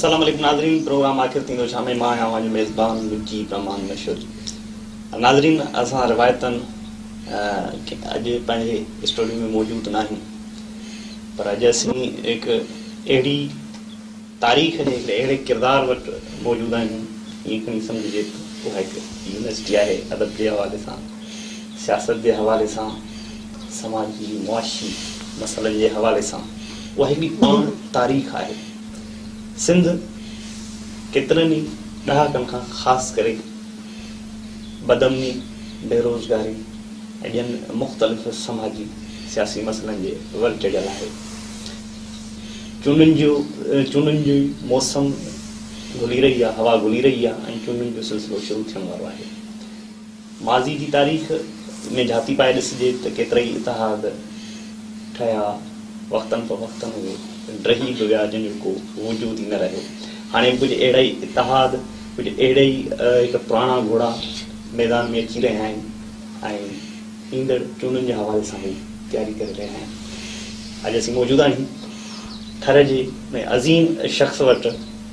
अस्सलाम वालेकुम नाज़रीन, प्रोग्राम आखिर थींदो छा में मां आहियां जो मेज़बान मुंहिंजी प्रमाण मशहूर नाज़रीन। असां रिवायतन अॼु पंहिंजे स्टूडियो में मौजूद न आहियूं, पर अॼु असीं हिकु अहिड़ी तारीख़ जे हिकिड़े अहिड़े किरदार वटि मौजूद आहियूं, ईअं खणी सम्झिजे उहा हिकु यूनिवर्सिटी आहे। अदब जे हवाले सां, सियासत जे हवाले सां, समाजी मुआशी मसइलनि जे हवाले सां उहा हिकिड़ी पाण तारीख़ आहे। सिंध केतिरनि ई ॾहाकनि खां ख़ासि करे बदमनी, बेरोज़गारी ऐं ॿियनि मुख़्तलिफ़ समाजी सियासी मसइलनि जे वर चढ़ियल आहे। चूंडुनि जी मौसम घुली रही आहे, हवा घुली रही आहे ऐं चूंडुनि जो सिलसिलो शुरू थियण वारो आहे। माज़ी जी तारीख़ में झाती पाए ॾिसिजे त केतिरा ई इतिहाद ठहिया, वक़्तनि पोइ वक़्तनि उहे ड्रही बि विया जंहिंजो को वजूद ई न रहियो। हाणे कुझु अहिड़ा ई इतिहाद, कुझु अहिड़े ई हिकु पुराणा घोड़ा मैदान में अची रहिया आहिनि ऐं ईंदड़ चूंडुनि जे हवाले सां बि तयारी करे रहिया आहिनि। अॼु असीं मौजूद आहियूं थर जे में अज़ीम शख़्स वटि,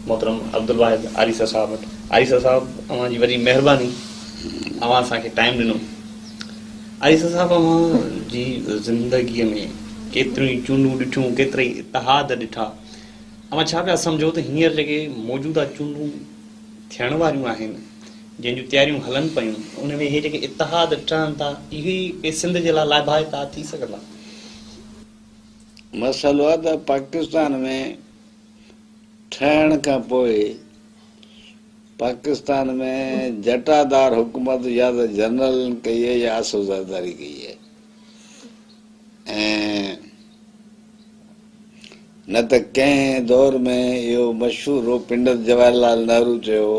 मोहतरम अब्दुल वाहिद आरिसा साहब वटि। आरिसा साहब, अव्हां जी वॾी महिरबानी, अव्हां असांखे टाइम ॾिनो। आरिसा साहब, अव्हां जी ज़िंदगीअ में केतिरियूं चूंडूं ॾिठियूं, केतिरा ई इतिहाद ॾिठा, अव्हां छा पिया सम्झो त हींअर जेके मौजूदा चूंडूं थियण वारियूं आहिनि, जंहिंजूं तयारियूं हलनि पियूं, उन में इहे जेके इतिहाद ठहनि था, इहे सिंध जे लाइ लाभाइता थी सघंदा? मसइलो आहे त पाकिस्तान में ठहण खां पोइ पाकिस्तान में जटादार हुकूमत या त जनरल कई आहे या असुज़ादारी कई आहे। ऐं न त कंहिं दौर में इहो मशहूर हो, पंडित जवाहरलाल नेहरू चयो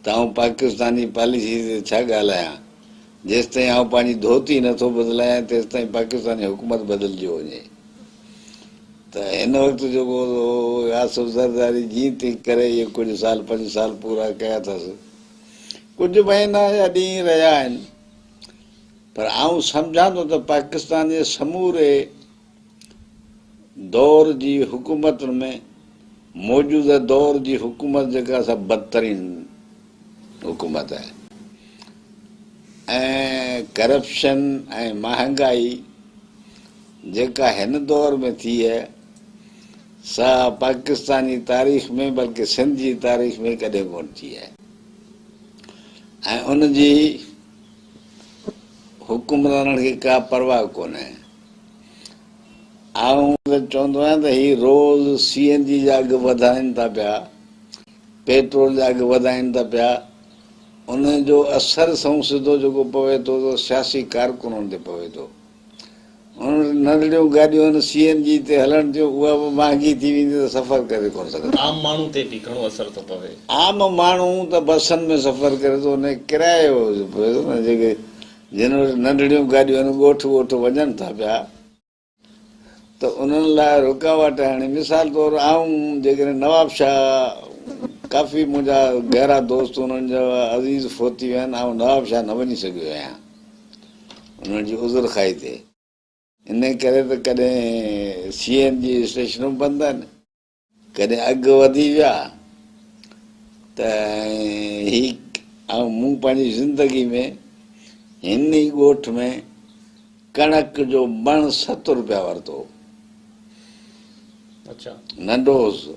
त आउं पाकिस्तानी पॉलिसी ते छा ॻाल्हायां, जेसिताईं आउं पंहिंजी धोती नथो बदिलायां तेसिताईं पाकिस्तानी हुकूमत बदिलजी वञे। त हिन वक़्तु जेको आसिफ़ ज़रदारी जीअं तीअं करे इहे कुझु साल 5 साल पूरा कया अथसि, कुझु महीना या ॾींहं रहिया आहिनि, पर आउं सम्झां थो त पाकिस्तान जे समूरे दौर जी हुकूमतुनि में मौजूदा दौर जी हुकूमत जेका सा बदतरीन हुकूमत आहे। ऐं करप्शन ऐं महांगाई जेका हिन दौर में थी आहे, सा पाकिस्तानी तारीख़ में बल्कि सिंध जी तारीख़ में कॾहिं कोन थी आहे। ऐं उनजी हुकुमराननि खे का परवाह कोन्हे। आउं त चवंदो आहियां त हीअ रोज़ CNG जा अघु वधाइनि था पिया, पेट्रोल जा अघु वधाइनि था पिया। उन जो असरु सऊं सिधो जेको पवे थो त सियासी कारकुननि ते पवे थो। उन नंढड़ियूं गाॾियूं आहिनि CNG ते हलनि थियूं, उहा बि महांगी थी वेंदी त सफ़र करे कोन सघंदा। आम माण्हू ते बि घणो असरु थो पवे। आम माण्हू त बसनि में सफ़र करे थो, उन किराए पवे थो न। जेके जिन वटि नंढड़ियूं गाॾियूं आहिनि, ॻोठ वञनि था पिया, त उन्हनि लाइ रुकावट आहिनि। मिसाल तौरु आउं जेकॾहिं नवाब शाह, काफ़ी मुंहिंजा गहरा दोस्त उन्हनि जा अज़ीज़ फोती विया आहिनि, आउं नवाब शाह न वञी सघियो आहियां उन्हनि जी उज़र खाई ते। इन करे त कॾहिं CNG स्टेशनूं बंदि आहिनि, कॾहिं अघु वधी विया त मूं पंहिंजी ज़िंदगी में हिन ई ॻोठ में कणक जो मण 70 रुपया वरितो। अच्छा, नंढो हुउसि।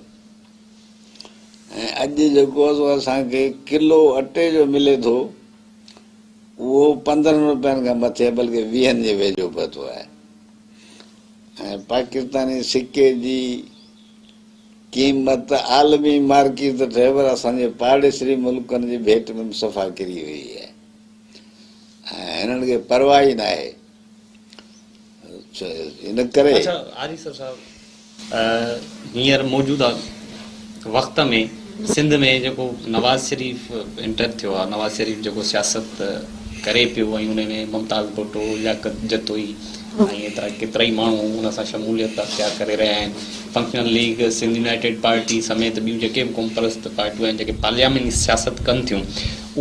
ऐं अॼु जेको असांखे किलो अटे जो मिले थो, उहो 15 रुपयनि खां मथे, बल्कि 20 जे वेझो पहुतो आहे। ऐं पाकिस्तानी सिके जी क़ीमत आलमी मार्केट त ठहे, पर असांजे पाड़ेसरी मुल्कनि जी भेट में सफ़ा किरी वई आहे। ऐं हिननि खे परवाह ई न आहे। इन करे अच्छा आरिसा साहब, हींअर मौजूदा वक़्त में सिंध में जेको नवाज़ शरीफ़ एंटर थियो आहे, नवाज़ शरीफ़ जेको सियासत करे पियो, ऐं उन में मुमताज़ भुट्टो, लियाकत जतोई ऐं एतिरा केतिरा ई माण्हू उन सां शमूलियत अख़्तियार करे रहिया आहिनि। Functional league, Sindh united party समेत ॿियूं जेके बि क़ौम परस्त पार्टियूं आहिनि जेके पार्लियामेंटी सियासत कनि थियूं,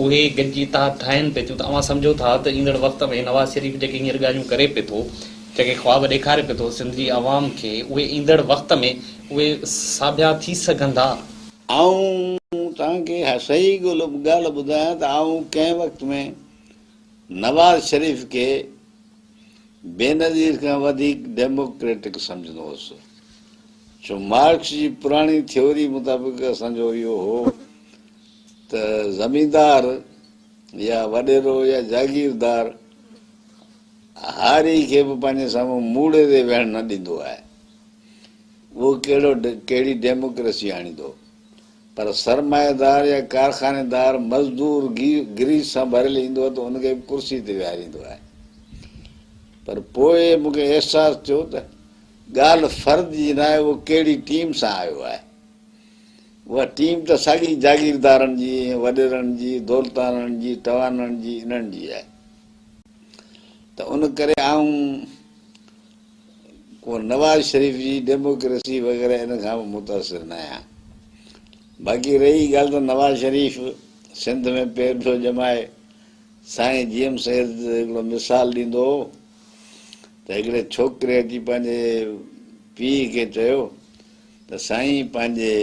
उहे गॾिजी इतिहाद ठाहिनि पिए थियूं। त अव्हां सम्झो था त ईंदड़ वक़्त में नवाज़ शरीफ़ जेके हींअर ॻाल्हियूं करे पिए थो, जेके ख्वाब ॾेखारे पिए थो सिंध जी आवाम खे, उहे ईंदड़ वक़्त में उहे साबिया थी सघंदा? आऊं तव्हांखे सही ॻाल्हि ॿुधायां त आऊं कंहिं वक़्त में नवाज़ शरीफ़ खे बेनज़ीर खां वधीक डेमोक्रेटिक सम्झंदो हुउसि। छो मार्क्स जी पुराणी थ्योरी मुताबिक़ असांजो इहो हो त ज़मींदार या वॾेरो या जागीरदार हारी खे बि पंहिंजे साम्हूं मूड़े ते वेहण न ॾींदो आहे। उहो कहिड़ी डेमोक्रेसी आणींदो। पर सरमाएदार या कारखानेदार मज़दूर ग्रीस सां भरियल ईंदो आहे त हुनखे बि कुर्सी ते विहारींदो आहे। पर पोइ मूंखे अहसासु थियो त ॻाल्हि फ़र्द जी न आहे, उहो कहिड़ी टीम सां आयो आहे। उहा टीम त साॻी जागीरदारनि जी, वॾेरनि जी, दौलताननि जी, टवाननि जी, इन्हनि जी आहे। त उन करे आऊं को नवाज़ शरीफ़ जी डेमोक्रेसी वग़ैरह इन खां बि मुतासिर न आहियां। बाक़ी रही ॻाल्हि त नवाज़ शरीफ़ सिंध में पेर पियो ॼमाए, साईं जी एम सैद हिकिड़ो मिसाल ॾींदो हो त हिकिड़े छोकिरे अची पंहिंजे पीउ खे चयो त साईं पंहिंजे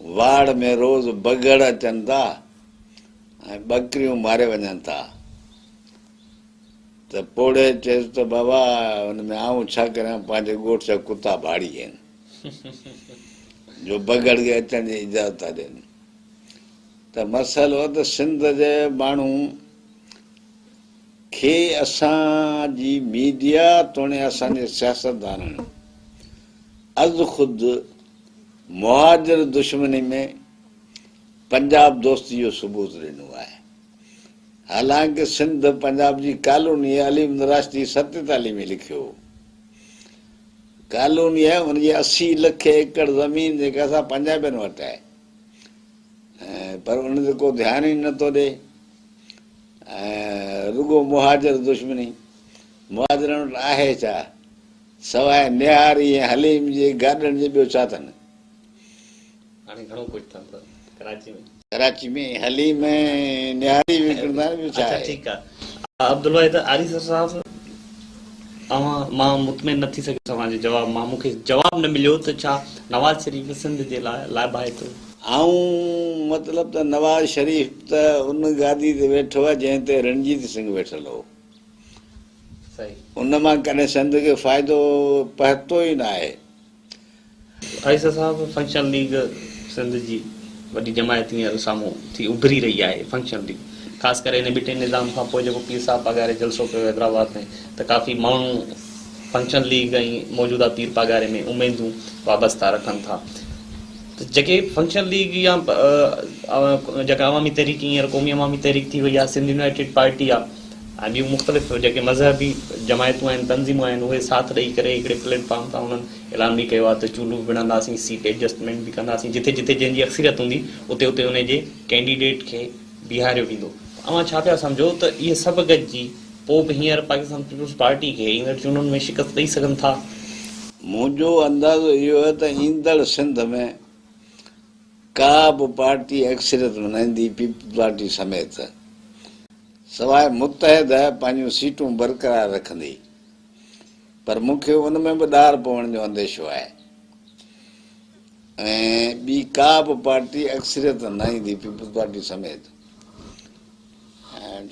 वाड़ में रोज़ बगड़ अचनि था ऐं ॿकरियूं मारे वञनि था। त पोड़े चयसि त बाबा हुन में आऊं छा करियां, पंहिंजे ॻोठ जा कुता भाड़ी आहिनि जो बगड़ खे अचण जी इजाज़त था ॾियनि। त मसइलो आहे त सिंध जे माण्हू खे असांजी मीडिया तोणे असांजे सियासतदाननि अज़ ख़ुदि मुहाजिर दुश्मनी में पंजाब दोस्ती जो सबूत ॾिनो आहे। हालांकि सिंध पंजाब जी कॉलोनी आहे, अलीम राष्ट्री 47 में लिखियो कॉलोनी आहे, हुनजी 80 लख एकड़ ज़मीन जेका असां पंजाबियुनि वटि आहे, पर उन ते को ध्यानु ई नथो ॾे। रुगो मुहाजिर दुश्मनी, मुहाजिरनि वटि आहे छा सवाइ निहारी ऐं हलीम जे गाॾनि जे ॿियो छा अथनि। हाणे घणो कुझु अथनि कराची में, कराची में हलीम ऐं निहारी विकिणंदा आहिनि, ॿियो छा आहे। ठीकु आहे। अब्दुल वाहिद आरिज़ साहब, मां मुतमिन न थी सघियुसि तव्हांजे जवाब मां, मूंखे जवाबु न मिलियो त छा नवाज़ शरीफ़ सिंध जे लाइ लाइबाए थो। ऐं मतिलबु त नवाज़ शरीफ़ त उन गादी ते वेठो आहे जंहिं ते रणजीत सिंह वेठल हो। सही, उन मां कॾहिं सिंध खे फ़ाइदो पहुतो ई न आहे। आरिज़ साहब, फंक्शन लीग सिंध जी वॾी जमायत हींअर साम्हूं थी उभरी रही आहे। फंक्शन लीग ख़ासि करे हिन ॿिटे निज़ाम खां पोइ जेको पीर साहब पघारे जलसो कयो हैदराबाद में, त काफ़ी माण्हू फंक्शन लीग ऐं मौजूदा पीर पघारे में उमेदूं वाबस्ता रखनि था। त जेके फंक्शन लीग या जेका अवामी तहरीक हींअर क़ौमी अवामी तहरीक थी वई आहे, सिंध यूनाइटेड पार्टी आहे, ऐं ॿियूं मुख़्तलिफ़ जेके मज़हबी जमायतूं आहिनि, तंज़ीमूं आहिनि, उहे साथ ॾेई करे हिकिड़े प्लेटफॉर्म तां उन्हनि ऐलान बि कयो आहे त चूल्हो विढ़ंदासीं, सीट एडजस्टमेंट बि कंदासीं, जिथे जिथे जंहिंजी अक्सरियत हूंदी उते उते उनजे कैंडिडेट खे बीहारियो वेंदो। अवां छा पिया सम्झो त इहे सभु गॾिजी पोइ बि हींअर पाकिस्तान पीपुल्स पार्टी खे हींअर चूंडुनि में शिकस्त ॾेई सघनि था? मुंहिंजो अंदाज़ो इहो आहे त ईंदड़ सिंध में का बि पार्टी अक्सरियत मनाईंदी पीपुल्स पार्टी समेत, सवाइ मुतहद पंहिंजूं सीटूं बरक़रार रखंदी। पर मूंखे उन में बि ॾार पवण जो अंदेशो आहे ऐं ॿी का बि पार्टी अक्सरियत न ईंदी पीपुल्स पार्टी समेत।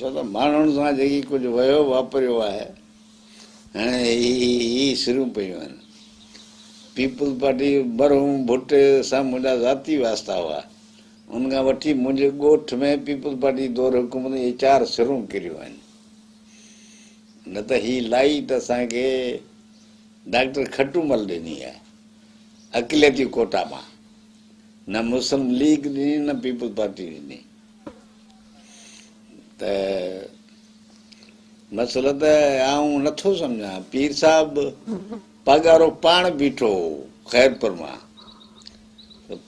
छो त माण्हुनि सां जेकी कुझु वयो वापरियो आहे, हाणे ही शुरू पियूं आहिनि। पीपुल्स पार्टी मरहूम भुट्टे सां मुंहिंजा ज़ाती वास्ता हुआ, उनखां वठी मुंहिंजे ॻोठ में पीपुल्स पार्टी दौर हुकूमत इहे 4 सिरूं किरियूं आहिनि। न त ही लाइट असांखे डॉक्टर खटूमल ॾिनी आहे अक़लियती कोटा मां, न मुस्लिम लीग ॾिनी न पीपुल्स पार्टी ॾिनी। त मसइलो त आऊं नथो सम्झां, पीर साहिबु पघारो पाण बीठो ख़ैरपुर मां,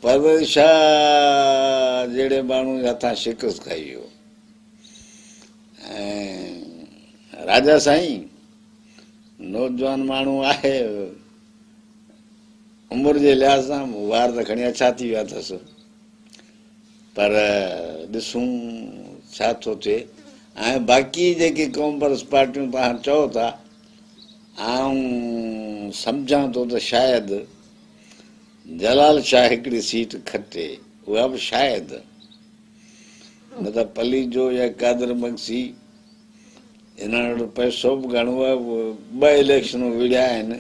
परवेज़ शाह जहिड़े माण्हू जे हथां शिकस्त खाई वियो। ऐं राजा साईं नौजवान माण्हू आहे, उमिरि जे लिहाज़ सां वार त खणी अछा थी विया अथसि, पर ॾिसूं छा थो थिए। ऐं बाक़ी जेके क़ौम परस्त पार्टियूं तव्हां चओ था, आऊं सम्झां थो त शायदि जलाल शाह हिकिड़ी सीट खटे, उहा बि शायदि न त पलीजो या कादर मगसी इन्हनि वटि पैसो बि घणो आहे। 2 इलेक्शनूं विड़िया आहिनि,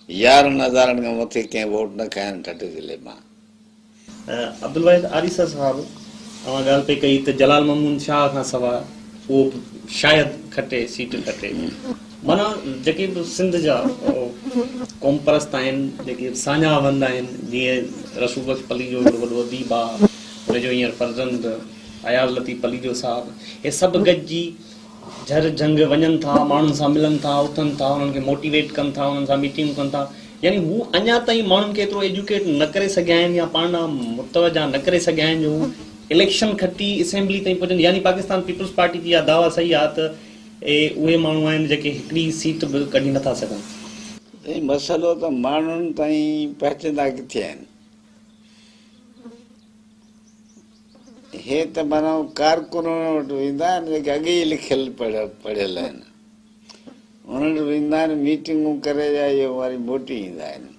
11,000 खां मथे कंहिं वोट न खाइनि ठटे ज़िले मां। अब्दुल वाहिद आरिसा साहब, तव्हां ॻाल्हि पई कई त जलाल महमूद शाह खां सवाइ उहो शायदि खटे, सीट खटे। माना जेके बि सिंध जा क़ौम परस्त आहिनि, जेके सान्यावंद आहिनि, जीअं रसूल बख्श पलीजो हिकिड़ो वॾो अदीब आहे, हुनजो हींअर फर्ज़ंद अयाज़ लतीफ़ पलीजो साहब, हे सभु गॾिजी झर जंग वञनि था, माण्हुनि सां मिलनि था, उथनि था, उन्हनि खे मोटिवेट कनि था, उन्हनि सां मीटिंग कनि था। यानी हू अञा ताईं माण्हुनि खे एतिरो एजुकेट न करे सघिया आहिनि या पाण मुतवजा न करे सघिया आहिनि जो हू इलेक्शन खटी असेंबली ताईं पहुचनि। यानी पाकिस्तान पीपुल्स पार्टी जी इहा दावा सही आहे त उहे माण्हू आहिनि जेके हिकिड़ी सीट बि कढी नथा सघनि। मसइलो त माण्हुनि ताईं पहुचंदा किथे आहिनि? हे त माना कारकुन वटि वेंदा आहिनि जेके अॻे ई लिखियल पढ़ियल आहिनि, उन्हनि वटि वेंदा आहिनि, मीटिंगूं करे या इहो वरी मोटी ईंदा आहिनि।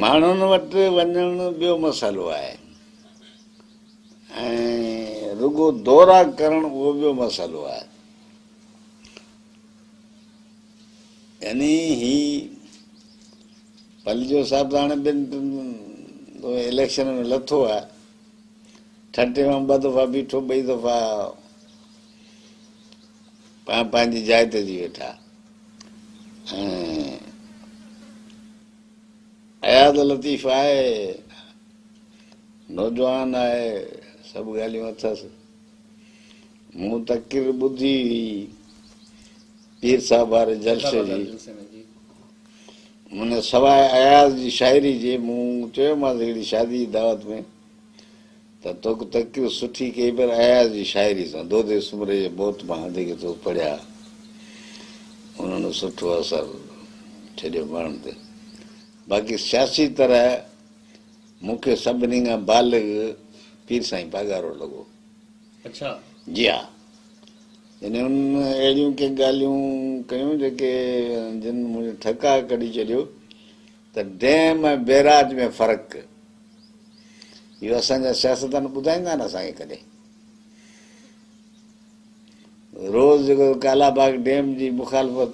माण्हुनि वटि वञणु ॿियो मसइलो आहे, ऐं रुगो दौरा करणु उहो ॿियो मसइलो आहे। यानी ही पलीजो साहिब त हाणे 2 इलेक्शन में लथो आहे, ठटे में 2 दफ़ा बीठो, 2 दफ़ा पंहिंजी जाइ ते जी वेठा। ऐं अयाज़ लतीफ़ आहे, नौजवान आहे, सभु ॻाल्हियूं अथसि। मूं तक़रीर ॿुधी हुई पीर साहिब वारे जलसे जी, उन सवाइ अयाज़ जी शाइरी जे मूं चयोमांसि हिकिड़ी शादी जी दावत में त तोखे तक़रीर सुठी कई, पर अयाज़ जी शाइरी सां दोदे सुमरे जे बोत मां जेके तो पढ़िया, उन्हनि सुठो असरु छॾियो माण्हुनि ते। बाक़ी सियासी तरह मूंखे सभिनी खां बालिग पीर साईं पागारो लॻो। अच्छा जी हा, यानी उन अहिड़ियूं के ॻाल्हियूं कयूं जेके जिन मुंहिंजो ठका कढी छॾियो त डैम ऐं बैराज में फ़र्क़ु। इहो असांजा सियासतदान ॿुधाईंदा आहिनि असांखे कॾहिं। रोज़ जेको कालाबाग डैम जी मुखालफ़त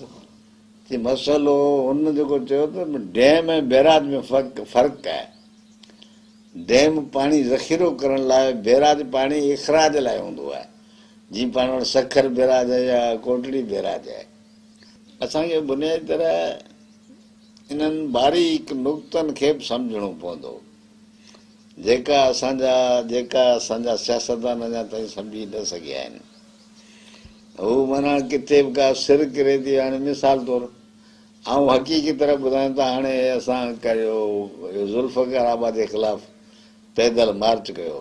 जी मसइलो, हुन जेको चयो त डैम ऐं बैराज में फ़र्क़ु आहे। डैम पाणी ज़ख़ीरो करण लाइ, बैराज पाणी इख़राज लाइ हूंदो आहे, जीअं पाण वटि सखर बैराज आहे या कोटड़ी बैराज आहे। असांखे बुनियादी तरह इन्हनि बारीक नुक़्तनि खे बि सम्झणो पवंदो, जेका असांजा सियासतदान अञा ताईं सम्झी न सघिया आहिनि। हू माना किथे बि का सिर किरे थी। हाणे मिसाल तौरु ऐं हक़ीक़ी तरह ॿुधायूं त हाणे असां कयो ज़ुल्फ़कार आबाद जे ख़िलाफ़ु पैदल मार्च कयो।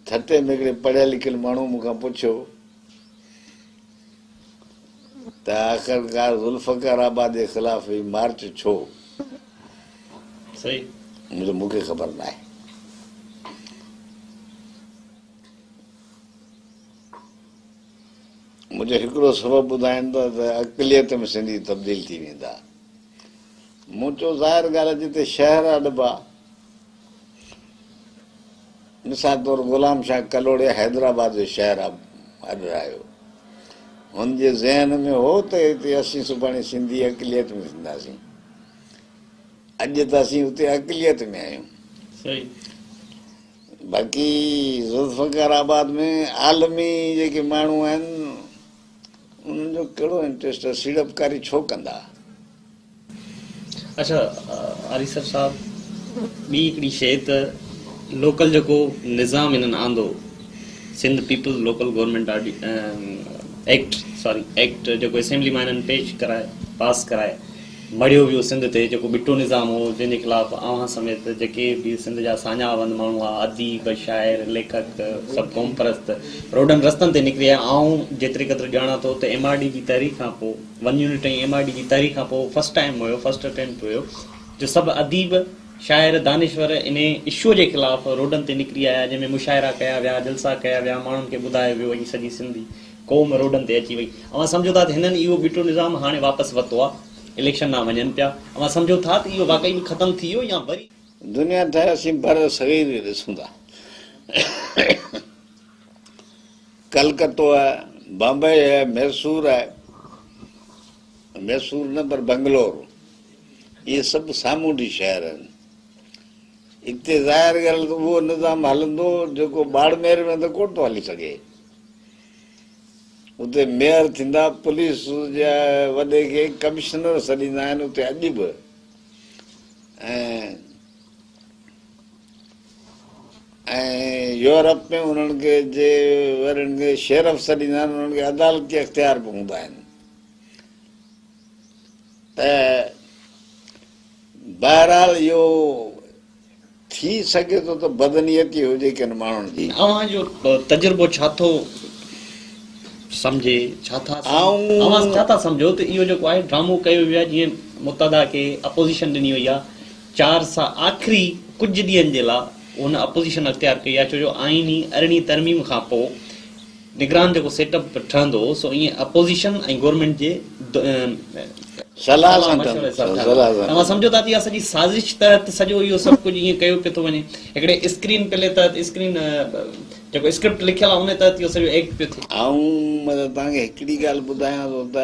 ठटे में हिकिड़े पढ़ियल लिखियल माण्हू मूंखां पुछियो त आख़िरकार ज़ुल्फ़कार आबाद जे ख़िलाफ़ ही मार्च छो? सही, मूंखे ख़बर न आहे। मुंहिंजो हिकिड़ो सबबु ॿुधाइनि था त अक़लियत में सिंधी तब्दील थी वेंदा। मूं चयो ज़ाहिर ॻाल्हि आहे, जिते शहर अॾिबा, मिसाल तौरु ग़ुलाम शाह कलोड़े हैदराबाद जो शहर अॾायो, हुनजे ज़हन में हो त हिते असीं सुभाणे सिंधी अक़लियत में थींदासीं। अॼु त असीं हुते अक़लियत में आहियूं। सही। बाक़ी ज़ुल्फ़कार आबाद में आलमी जेके माण्हू आहिनि, उन्हनि जो कहिड़ो इंट्रस्ट आहे? सीड़पकारी छो कंदा? अच्छा आरिसर साहब, ॿी हिकिड़ी शइ त लोकल जेको निज़ाम इन्हनि आंदो, Sindh people's local government act जेको असेंबली मां हिननि पेश कराए, पास कराए, मड़ियो वियो सिंध ते, जेको बिटो निज़ाम हो, जंहिंजे ख़िलाफ़ अव्हां समेत जेके बि सिंध जा सान्यावंद माण्हू आहे, अदीब, शाइर, लेखक, सभु क़ौम परस्त रोडनि रस्तनि ते निकिरी आया। ऐं जेतिरे क़दुरु ॼाणा थो त MRD जी तहरीक खां पोइ, 1 यूनिट ऐं MRD जी तहरीक खां पोइ फर्स्ट अटेम्प्ट हुयो जो सभु अदीब, शाइर, दानिश्वर इन इशू जे ख़िलाफ़ रोडनि ते निकिरी आया, जंहिंमें मुशाइरा कया विया, जलसा कया विया, माण्हुनि खे ॿुधायो वियो, वई सॼी सिंधी क़ौम रोडनि ते अची वई। अवां सम्झो था त हिननि इहो बिटो निज़ाम हाणे वापसि वरितो आहे। इलेक्शन ना वञनि पिया, अवां सम्झो था त इहो वाकई में ख़तम थी वियो या वरी दुनिया ठाहे असीं पर सवेर ॾिसूं था। कलकत्तो है, बॉम्बे है, मैसूर है, मैसूर न पर बंगलोर, ये सब सामूंडी शहर आहिनि। इते ज़ाहिर ॻाल्हि त उहो निज़ाम हलंदो जेको बाड़मेर में त कोन थो हली सघे। उते मेयर थींदा, पुलिस जा वॾे खे कमिश्नर सॾींदा आहिनि उते अॼु बि। ऐं यूरोप में उन्हनि खे जे वरनि खे शेरफ सॾींदा आहिनि, उन्हनि खे अदालती अख़्तियार बि हूंदा आहिनि। त बहरहाल इहो थी सघे थो त बदनीयती हुजे किन माण्हुनि जी। अव्हांजो तजुर्बो छा थो सम्झे, छा था सम्झो त इहो जेको आहे ड्रामो कयो वियो आहे, जीअं मुतहदा खे अपोज़िशन ॾिनी वई आहे 4 सां आख़िरी कुझु ॾींहंनि जे लाइ उन अपोज़िशन अख़्तियार कई आहे, छो जो आईनी 18वीं तरमीम खां पोइ निगरान जेको सेटअप ठहंदो सो ईअं अपोज़िशन ऐं गवर्नमेंट जे सलाह सां तव्हां सम्झो था इहा सॼी साज़िश तहत सॼो इहो सभु कुझु ईअं कयो पियो थो वञे, हिकिड़े स्क्रीन प्ले तहत स्क्रीन जेको स्क्रिप्ट लिखियल आहे उन तहत इहो सॼो एक्ट पियो थिए। ऐं मतिलबु तव्हांखे हिकिड़ी ॻाल्हि ॿुधायां थो त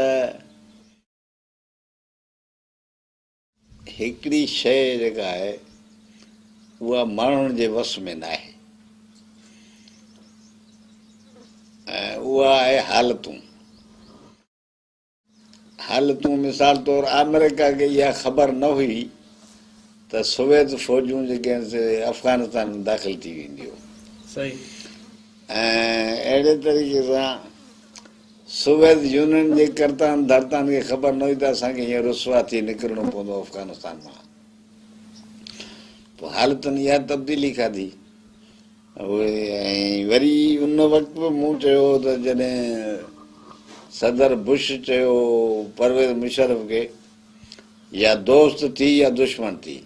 हिकिड़ी शइ जेका आहे उहा माण्हुनि जे वस में न आहे, ऐं उहा आहे हालतूं। हालतूं मिसाल तौर अमेरिका खे इहा ख़बर न हुई त सोवियत फ़ौजूं जेके आहिनि अफ़गानिस्तान में दाख़िल थी वेंदियूं। सही। ऐं अहिड़े तरीक़े सां सोवियत यूनियन जे करतान धरतान खे ख़बर न हुई त असांखे हीअं रुसवा थी निकिरणो पवंदो अफ़गानिस्तान मां। पोइ हालतुनि इहा तब्दीली खाधी उहे। ऐं वरी उन वक़्तु बि मूं चयो त जॾहिं सदर बुश चयो परवेज़ मुशर्रफ खे या दोस्त थी या दुश्मन थी,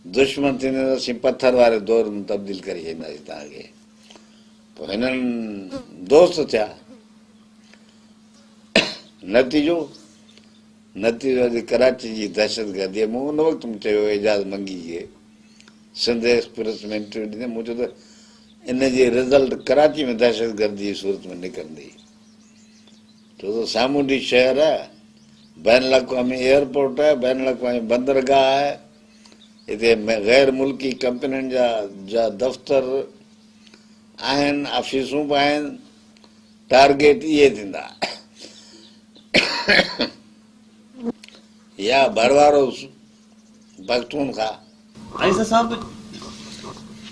दुश्मन थींदे त असीं पथर वारे दौर में तब्दील करे छॾींदासीं तव्हांखे। पोइ हिननि दोस्त थिया। नतीजो अॼु कराची जी दहशतगर्दी। मूं उन वक़्तु मूं चयो एजाज़ मंगी खे सिंध एक्सप्रेस में इंटरव्यू ॾिनई, मूं चयो त इन जी रिज़ल्ट कराची में दहशतगर्दी जी सूरत में निकिरंदी, छो त सामूंडी शहर आहे, बैन अल-अक़वामी एयरपोर्ट आहे, बैन अल-अक़वामी बंदरगाह आहे, हिते गैर मुल्की कंपनियुनि जा दफ़्तर आहिनि, ऑफिसूं बि आहिनि। टारगेट इहे थींदा या भरवारो पख्तूनख्वा। आइज़ा साहब,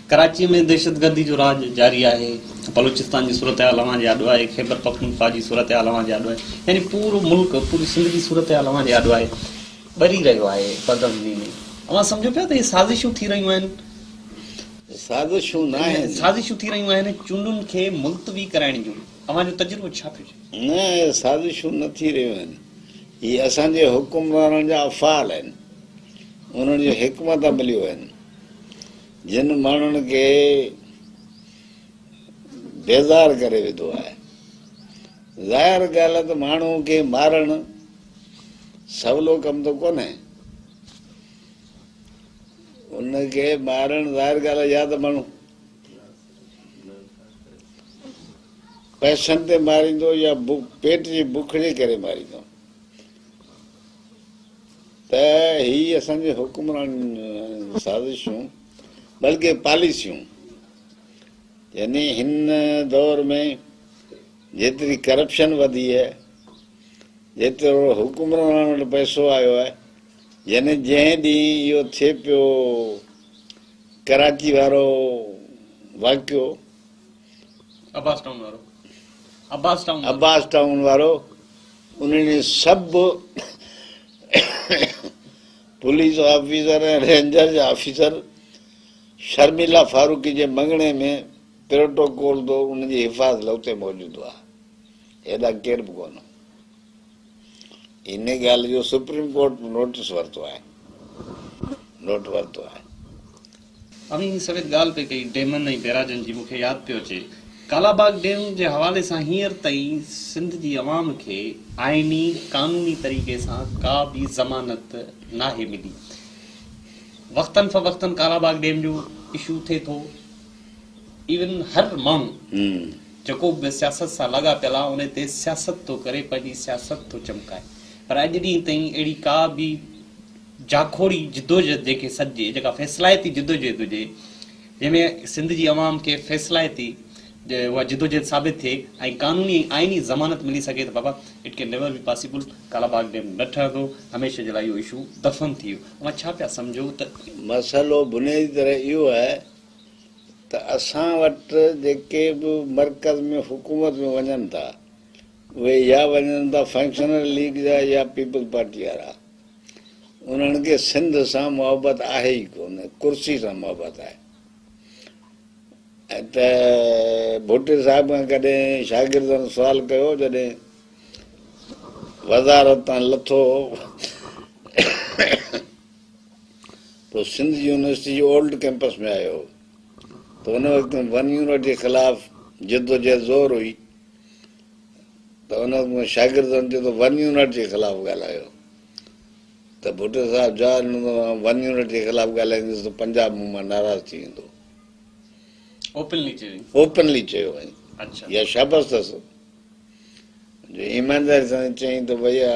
कराची में दहशतगर्दी जो राज जारी आहे, बलूचिस्तान जी सूरत हाल अव्हां जे आॾो आहे, ख़ैबर पख्तूनख्वा जी सूरत हाल अव्हां जे आॾो आहे, यानी पूरो मुल्क पूरी सिंध जी सूरत हाल अव्हां जे आॾो आहे, ॿरी रहियो आहे पदमनी में। अव्हां सम्झो पिया त इहे साज़िशूं थी रहियूं आहिनि? साज़िशूं न आहिनि, साज़िशूं थी रहियूं आहिनि चूंडुनि खे मुल्तवी कराइण जूं। अव्हांजो तजुर्बो छा पियो चए? न साज़िशूं न थी रहियूं आहिनि, इहे असांजे हुकुमराननि जा अफ़ाल आहिनि, उन्हनि जूं हिकमत अमलियूं आहिनि जिन माण्हुनि खे बेज़ार करे विधो आहे। ज़ाहिर ॻाल्हि आहे त माण्हू खे मारणु सवलो कमु त कोन्हे, उनखे मारणु ज़ाहिर ॻाल्हि आहे या त माण्हू पैसनि ते मारींदो या पेट जी बुख जे करे मारींदो। त ही असांजे हुकुमरान साज़िशूं बल्कि पॉलिसियूं, यानी हिन दौर में जेतिरी करप्शन वधी आहे, जेतिरो हुकुमरान वटि पैसो आयो आहे, यानी जंहिं ॾींहुं इहो थिए पियो कराची वारो वाक़ियो, अब्बास टाउन वारो, उन्हनि सभु पुलिस ऑफिसर ऐं रेंजर जा ऑफिसर शर्मिला फारूकी जे मङणे में प्रोटोकॉल दो उनजी हिफ़ाज़त उते मौजूदु आहे, हेॾा केरु बि कोन। इन ॻाल्हि जो सुप्रीम कोर्ट नोटिस वरितो आहे, नोट वरितो आहे। अमी सवेत ॻाल्हि पई कई डेमन ऐं बैराजनि जी, मूंखे यादि पियो अचे कालाबाग डैम जे हवाले सां हींअर ताईं सिंध जी अवाम खे आइनी कानूनी तरीक़े सां का बि ज़मानत नाहे मिली। वक़्तन फ़वक़्तन कालाबाग डैम जो इशू थिए थो। इवन हर माण्हू जेको बि सियासत सां लॻा पियल आहे उन ते सियासत थो करे, पंहिंजी सियासत थो चमकाए, पर अॼु ॾींहं ताईं अहिड़ी का बि जाखोड़ी जिदोजहद जेके सॾिजे, जेका फ़ैसिलाइती जिदोजहद हुजे जंहिंमें सिंध जी अवाम खे फ़ैसिलाइती उहा जिदोजहद साबित थिए ऐं कानूनी आइनी ज़मानत मिली सघे, त बाबा it can never be possible. Kalabagh dam न ठहंदो, हमेशह जे लाइ इहो इशू दफ़न थी वियो। छा पिया सम्झो त मसइलो बुनियादी तरह इहो आहे त असां वटि जेके बि मर्कज़ में हुकूमत में वञनि था उहे या वञनि था फंक्शनल लीग जा या पीपल्स पार्टी वारा, उन्हनि खे सिंध सां मुहबत आहे ई कोन, कुर्सी सां मुहबत आहे। त भुट्टे साहिब खां कॾहिं शागिर्दनि सुवाल कयो जॾहिं वज़ारत तां लथो पोइ सिंध यूनिवर्सिटी जो ओल्ड कैंपस में आयो, त हुन वक़्तु वन यूनिट जे ख़िलाफ़ु जिदोजहद ज़ोर हुई, त उन शागिर्दनि चयो त वन यूनिट जे ख़िलाफ़ु ॻाल्हायो। त भुट्टे साहिब जवाब ॾिनो, वन यूनिट जे ख़िलाफ़ु ॻाल्हाईंदुसि त पंजाब मूं मां नाराज़ थी वेंदो। ओपनली चयो या शाबस अथसि, ईमानदारी सां चयईं त भैया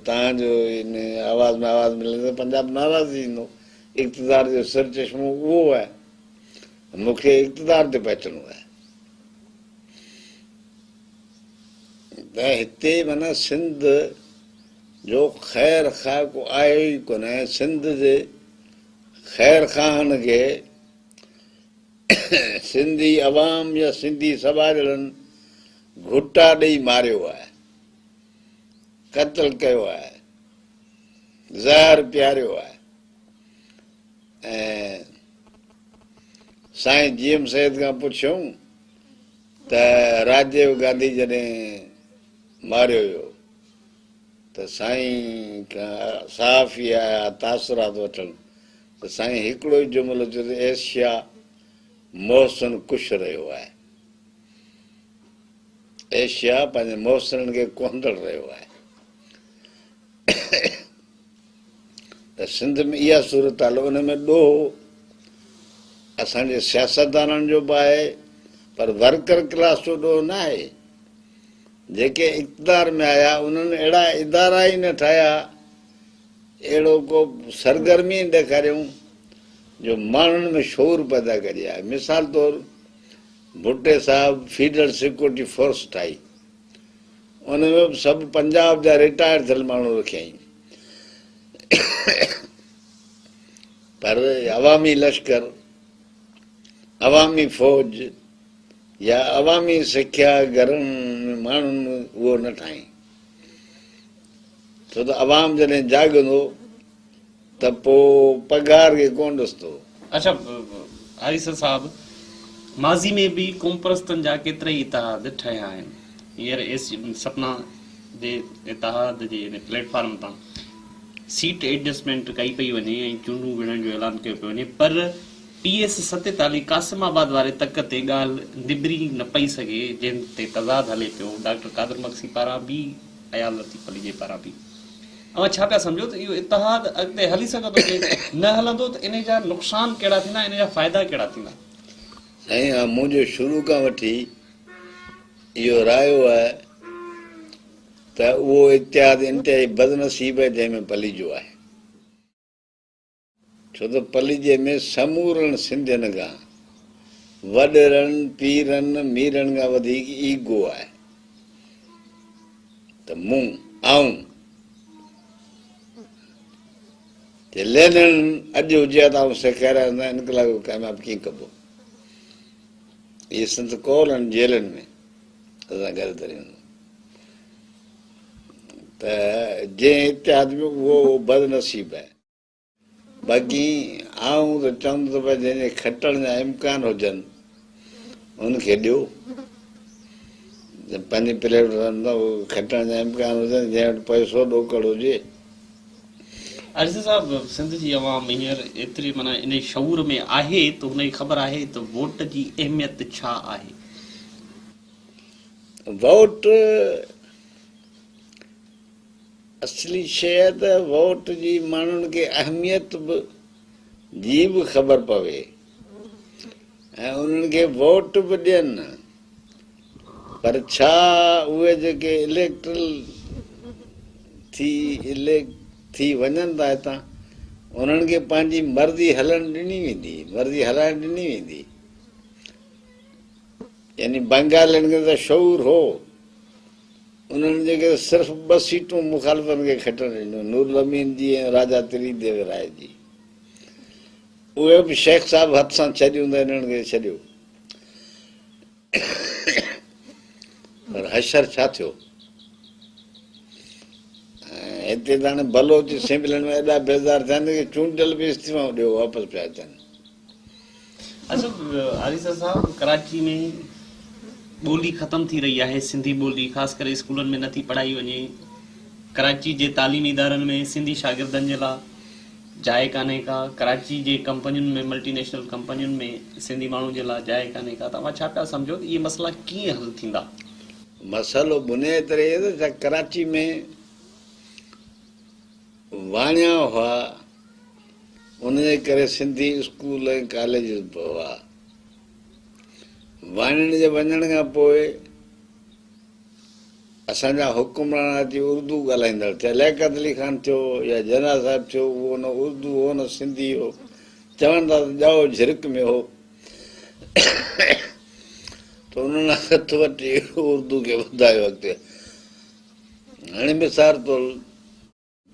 तव्हांजो इन आवाज़ में आवाज़ मिले त पंजाब नाराज़ थी वेंदो। इक़्तिदार जो सिर चश्मो उहो आहे, मूंखे इक़्तिदार ते पहुचणो आहे। त हिते माना सिंध जो ख़ैर ख़ाह को आहे ई कोन। सिंध जे ख़ैर ख़ाहनि खे सिंधी अवाम या सिंधी समाजनि घुटा ॾेई मारियो आहे, क़त्ल कयो आहे, ज़हर पियारियो आहे। ऐं साईं जी एम सैद खां पुछूं त राजीव गांधी जॾहिं मारियो हुयो त साईं खां सहाफ़ी आया तासुरात वठण, त साईं हिकिड़ो ई जुमिलो चयो त एशिया मोहसिन कुश रहियो आहे, एशिया पंहिंजे मोहसिननि खे कोंदड़ रहियो आहे। त सिंध में इहा सूरत हाल, उन में ॾोह असांजे सियासतदाननि जो बि आहे, पर वर्कर क्लास जो ॾोह न आहे। जेके इक़्तिदार में आया उन्हनि अहिड़ा इदारा ई न ठाहिया, अहिड़ो को सरगर्मी ॾेखारियूं जो माण्हुनि में शौर पैदा करी आहे। मिसाल तौरु भुट्टे साहिब फीडरल सिक्योरिटी फोर्स ठाही, उन में बि सभु पंजाब जा रिटायर थियल माण्हू रखियईं, पर अवामी लश्कर, अवामी फ़ौज या अवामी सिख्या घरनि माण्हुनि उहो न ठाही, छो त अवाम जॾहिं जाॻंदो त पोइ पघार खे कोन ॾिसंदो। अच्छा हारिस साहब, माज़ी में बि क़ौम परस्तनि जा केतिरा ई इतिहाद ठहिया आहिनि। हींअर सपना जे इतिहाद जे प्लेटफॉर्म तां सीट एडजस्टमेंट कई पई वञे ऐं चूंडूं विढ़ण जो ऐलान कयो पियो वञे, पर PS 47 कासिमाबाद वारे तक ते ॻाल्हि निबिरी न पई सघे, जंहिं ते तज़ाद हले पियो डॉक्टर कादर मक्सी पारां बि, अयाल लतीफ़ अली जे पारां बि। छा पिया सम्झो त इहो इतिहाद अॻिते हली सघंदो कि न हलंदो, त इन जा नुक़सान कहिड़ा थींदा, इन जा फ़ाइदा कहिड़ा थींदा? साईं, मुंहिंजो शुरू खां वठी इहो रायो आहे त उहो इतिहाद इंतिहाई बदनसीब आहे जंहिंमें पलिजो आहे। छो त पलिजे में समूरनि सिंधियुनि खां, वॾरनि पीरनि मीरनि खां वधीक ईगो आहे त मूं आऊं लेनन अॼु हुजे त आऊं सेखारिया इनकलाब कामयाबु कीअं कबो। इहे संत कौर आहिनि जेलनि में, असां गॾु तरी वञूं त जंहिं इतिहाद में उहो बदनसीब आहे। बाक़ी आऊं त चवंदो त भई जंहिंजे खटण जा इम्कान हुजनि उनखे ॾियो, पंहिंजी प्लेट खटण जा इम्कान हुजनि, जंहिं वटि पैसो ॾोकड़ हुजे। अर्ज़ साहब, सिंध जी अवाम हींअर एतिरी माना इन शऊर में आहे त हुनजी ख़बर आहे त वोट जी अहमियत छा आहे। वोट असली शइ आहे त वोट जी माण्हुनि खे अहमियत जी बि ख़बर पवे ऐं उन्हनि खे वोट बि ॾियनि, पर छा उहे जेके इलेक्ट थी वञनि था हितां, उन्हनि खे पंहिंजी मर्ज़ी हलाइण ॾिनी वेंदी। यानी बंगालियुनि खे त शौर हो, उन्हनि जेके सिर्फ़ु 2 सीटूं मुखालिफ़नि खे खटण ॾिनियूं, नूरुल अमीन जी ऐं राजा त्रिदेव राय जी। उहे बि शेख साहिब हथ सां छॾियूं त हिननि खे छॾियो। पर हशर छा थियो, हिते त हाणे बलोच असेंबलियुनि में एॾा बेज़ार थिया आहिनि कि चूंडियल बि इस्तीफ़ाऊं ॾियो वापसि पिया अचनि। अच्छा आरिसा साहब, कराची में ॿोली ख़तम थी रही आहे, सिंधी ॿोली ख़ासि करे स्कूलनि में नथी पढ़ाई वञे। कराची जे तालीमी इदारनि में सिंधी शागिर्दनि जे लाइ जाइ कान्हे का, कराची जे कंपनियुनि में, मल्टीनेशनल कंपनियुनि में सिंधी माण्हुनि जे लाइ जाइ कान्हे का। तव्हां छा पिया सम्झो त इहे मसइला कीअं हल थींदा? मसइलो बुनियादी तरह त कराची में वाणिया हुआ, उनजे करे सिंधी स्कूल ऐं कॉलेज बि हुआ। वाणियुनि जे वञण खां पोइ असांजा हुकुमरान अची उर्दू ॻाल्हाईंदड़ थिया। लियाकत अली ख़ान थियो या जना साहिब थियो, उहो न उर्दू हो न सिंधी हो, चवनि था त ॼाओ झिरक में हो। त उन्हनि हथ वठी उर्दू खे वधायो अॻिते। हाणे मिसाल तौरु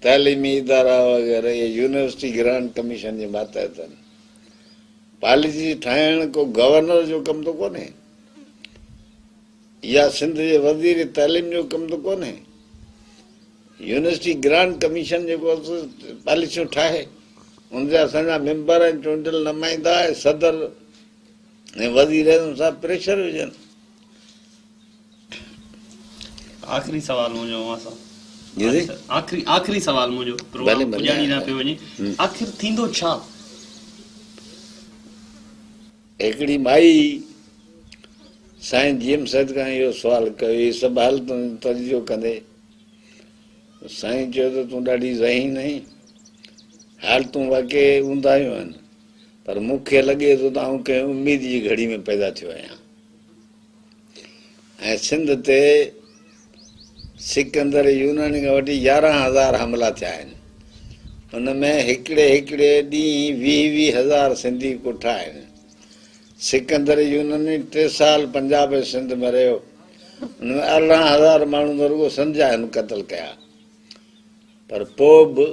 तालीमी इदारा वग़ैरह इहे यूनिवर्सिटी ग्रांट कमीशन जे मातहत आहिनि। पॉलिसी ठाहिण को गवर्नर जो कमु त कोन्हे, या सिंध जे वज़ीर तालीम जो कमु त कोन्हे। यूनिवर्सिटी ग्रांट कमीशन जेको पॉलिसियूं ठाहे, उनजा असांजा मेंबर ऐं चूंडियल नुमाइंदा ऐं सदर ऐं वज़ीर सां प्रेशर विझनि। आख़िरी सवाल मुंहिंजो आख़िरी सवाल मुंहिंजो, पुॼाणी न पियो वञे, आख़िर थींदो छा? हिकिड़ी माई साईं जीएम सैद खां इहो सुवाल कयो, इहे सभु हालतूं तर्जो कंदे। साईं चयो त तूं ॾाढी ज़हीन आहीं, हालतूं वाक़ई ऊंदाहियूं आहिनि, पर मूंखे लॻे थो त आउं कंहिं उमेद जी घड़ी में पैदा थियो आहियां। ऐं सिंध ते सिकंदर यूनानी खां वठी 11,000 हमला थिया आहिनि। उन में हिकिड़े ॾींहुं 20,000 सिंधी कोठा आहिनि। सिकंदर यूनानी 3 साल पंजाब ऐं सिंध में रहियो, हुन में 18,000 माण्हू त रुॻो संझा आहिनि क़तल कया। पर पोइ बि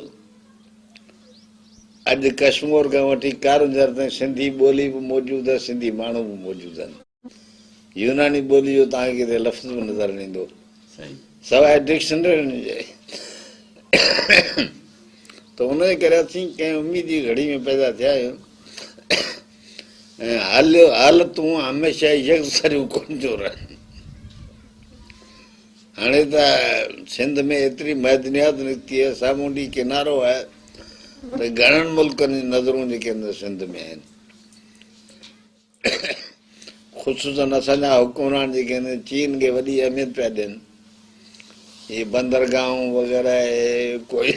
अॼु कश्मीर खां वठी कारुंझर ताईं सिंधी ॿोली बि मौजूदु आहे, सिंधी माण्हू बि मौजूदु आहिनि। यूनानी ॿोली जो तव्हांखे किथे लफ़्ज़ बि नज़र न ईंदो, सवाइ डिक्शनरी जे। त उनजे करे असीं कंहिं उमेद जी घड़ी में पैदा थिया आहियूं ऐं हालतूं हमेशह यकसरियूं कोन थियूं रहनि। हाणे त सिंध में एतिरी मैदनियात निकिती आहे, सामूंडी किनारो आहे त घणनि मुल्कनि जी नज़रूं जेके सिंध में आहिनि। ख़ुशूसन असांजा हुकुमरान जेके आहिनि चीन खे वॾी अहमियत पिया ॾियनि। इहे बंदरगाहूं वग़ैरह, कोई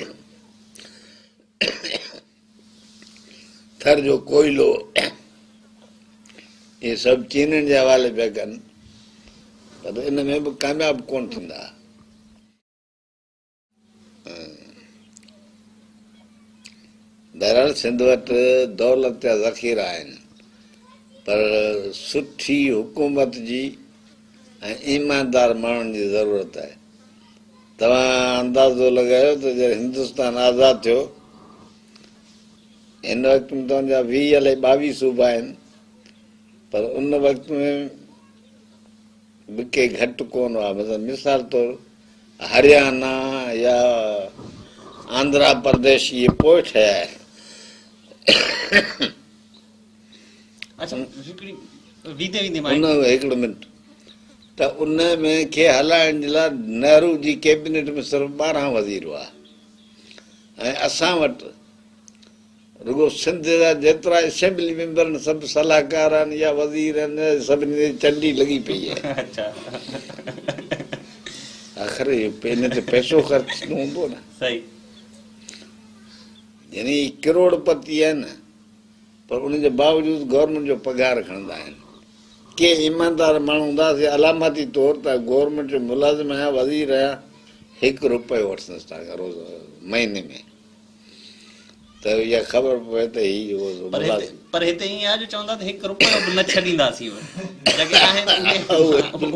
थर जो कोयलो, इहे सभु चीननि जे हवाले पिया कनि, पर इन में बि कामयाबु कोन थींदा। बहरहाल सिंध वटि दौलत जा ज़ख़ीरा आहिनि, पर सुठी हुकूमत जी ऐं ईमानदार माण्हुनि जी ज़रूरत आहे। तव्हां अंदाज़ो लॻायो त जॾहिं हिंदुस्तान आज़ादु थियो, हिन वक़्त में तव्हांजा 20 अलाए 22 सूबा आहिनि, पर उन वक़्त में बि के घटि कोन हुआ। मतिलबु मिसाल तौरु हरियाणा या आंध्र प्रदेश इहे पोइ ठहिया आहिनि। हिकिड़ो मिंट, त उन में खे हलाइण जे लाइ नेहरू जी कैबिनेट में सिर्फ़ु 12 वज़ीर हुआ, ऐं असां वटि रुॻो सिंध जा जेतिरा असेंबली मेंबर आहिनि सभु सलाहकार आहिनि या वज़ीर आहिनि, सभिनी जी चंडी लॻी पई आहे। खरे इन ते पैसो ख़र्च न हूंदो न। सही। यानी करोड़पति आहिनि पर उनजे बावजूद गवर्नमेंट जो पगार खणंदा आहिनि। के ईमानदार माण्हू हूंदासीं अलामती तौर त गवर्नमेंट जो मुलाज़िम आहियां वज़ीर आहियां, 1 रुपयो वठंदसि तव्हांखां रोज़ महीने में, त इहा ख़बर पए त ही पर हिते ईअं आहे जो चवंदा त 1 रुपयो बि न छॾींदासीं जेके आहिनि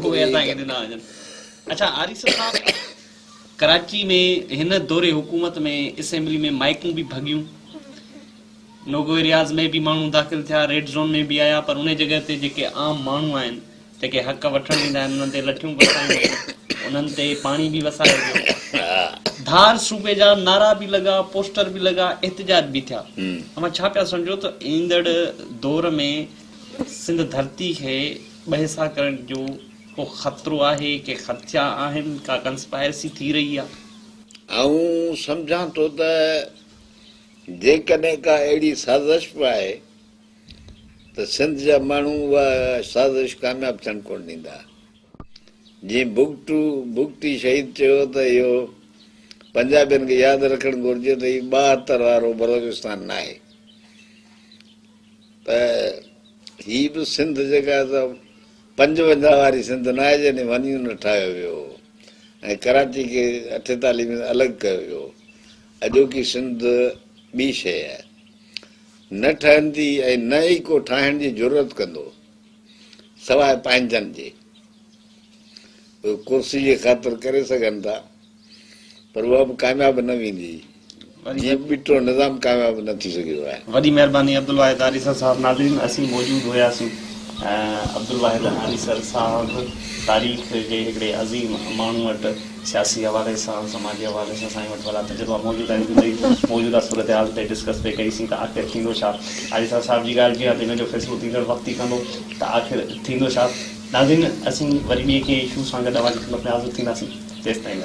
उहे असांखे ॾिना वञनि। अच्छा आरिफ साहब, कराची में हिन दौरे हुकूमत में असेंबली में माइकूं बि भॻियूं, नोगो एरियाज़ में बि माण्हू दाख़िल थिया, रेड ज़ोन में बि आया, पर उन जॻह ते जेके आम माण्हू आहिनि जेके हक़ वठण ईंदा आहिनि उन्हनि ते लठियूं वसायूं, उन्हनि ते पाणी बि वसायो वियो, धार सूबे जा नारा बि लॻा, पोस्टर बि लॻा, एहतजाज बि थिया। मां छा पिया सम्झो त ईंदड़ दौर में सिंध धरती खे बहिसा करण जो को ख़तरो आहे, के ख़दशा आहिनि, का कंस्पायरेसी थी रही आहे? आऊं सम्झां थो त जेकॾहिं का अहिड़ी साज़िश बि आहे त सिंध जा माण्हू उहा साज़िश कामयाबु थियणु कोन ॾींदा। जीअं बुगटी शहीद चयो त इहो पंजाबियुनि खे यादि रखणु घुरिजे त हीउ 72 वारो बलोचिस्तान न आहे, त हीअ बि सिंध जेका त 55 वारी सिंध न आहे जॾहिं वञी न ठाहियो वियो ऐं कराची खे 48 में अलॻि कयो वियो। अॼोकी सिंध ॿी शइ आहे, न ठहंदी ऐं न ई को ठाहिण जी ज़रूरत कंदो सवाइ पंहिंजनि जे। कुर्सी जे ख़ातिर करे सघनि था पर उहा बि कामयाबु न वेंदी, जीअं ॿिटो निज़ाम कामयाबु न थी सघियो आहे। वॾी महिरबानी अब्दुल वाहिद आरिसर साहब। नाज़रीन, असीं मौजूदु हुयासीं अब्दुल वाहिद आरिसर साहब, तारीख़ जे हिकिड़े अज़ीम माण्हू वटि सियासी हवाले सां, समाजी हवाले सां साईं वटि वॾा तजुर्बा मौजूदु आहिनि। मौजूदा सूरत हाल ते डिस्कस पे कईसीं त आख़िर थींदो छा। आरिसर साहब जी ॻाल्हि जी आहे त हिन जो फ़ैसिलो थींदड़ वक़्तु ई कंदो, त आख़िर थींदो छा। नाज़रीन, असीं वरी ॿिए कंहिं इशू सां गॾु अवाज़ में हाज़िर थींदासीं। तेसिताईं